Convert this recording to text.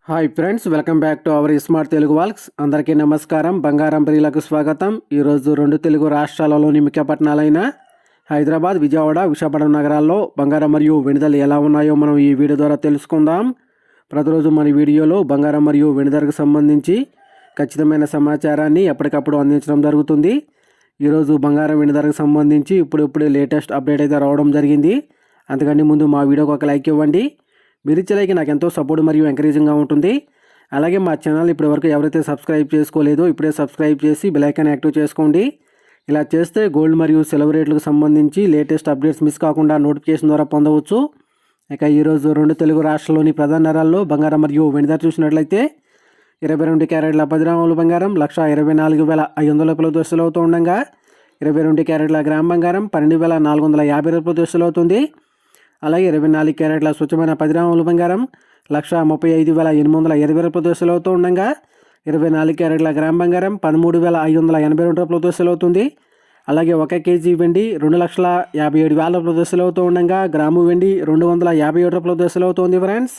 Hi friends, welcome back to our smart Telugu walks. అందరికీ నమస్కారం. బంగారం ప్రియులకు స్వాగతం. ఈరోజు రెండు తెలుగు రాష్ట్రాలలోని ముఖ్య పట్టణాలైన హైదరాబాద్, విజయవాడ, విశాఖపట్నం నగరాల్లో బంగారం మరియు వెనుదలు ఎలా ఉన్నాయో మనం ఈ వీడియో ద్వారా తెలుసుకుందాం. ప్రతిరోజు మన వీడియోలో బంగారం మరియు వెనుదలకు సంబంధించి ఖచ్చితమైన సమాచారాన్ని ఎప్పటికప్పుడు అందించడం జరుగుతుంది. ఈరోజు బంగారం వెనుదలకు సంబంధించి ఇప్పుడే లేటెస్ట్ అప్డేట్ అయితే రావడం జరిగింది. అంతకంటే ముందు మా వీడియోకి ఒక లైక్ ఇవ్వండి. మీరు ఇచ్చే లైక్ నాకు ఎంతో సపోర్ట్ మరియు ఎంకరేజింగ్గా ఉంటుంది. అలాగే మా ఛానల్ ఇప్పటివరకు ఎవరైతే సబ్స్క్రైబ్ చేసుకోలేదో ఇప్పుడే సబ్స్క్రైబ్ చేసి బెల్ ఐకాన్ యాక్టివ్ చేసుకోండి. ఇలా చేస్తే గోల్డ్ మరియు సిల్వర్ రేట్లకు సంబంధించి లేటెస్ట్ అప్డేట్స్ మిస్ కాకుండా నోటిఫికేషన్ ద్వారా పొందవచ్చు. ఇక ఈరోజు రెండు తెలుగు రాష్ట్రాల్లోని ప్రధాన నగరాల్లో బంగారం మరియు వెండి ధర చూసినట్లయితే 22 క్యారెట్ల 10 గ్రాముల బంగారం 1,24,500 రూపాయల దశలు అవుతూ ఉండగా 22 క్యారెట్ల గ్రామ్ బంగారం 12,450 రూపాయల దశలు అవుతుంది. అలాగే 24 క్యారెట్ల స్వచ్ఛమైన 10 గ్రాముల బంగారం 1,35,820 రూపాయల దశలు అవుతూ ఉండగా 24 క్యారెట్ల గ్రామ్ బంగారం 13,582 రూపాయల దశలు అవుతుంది. అలాగే 1 కేజీ వెండి 2,57,000 రూపాయల దశలు అవుతూ ఉండగా గ్రాము వెండి 257 రూపాయల దశలు అవుతుంది ఫ్రెండ్స్.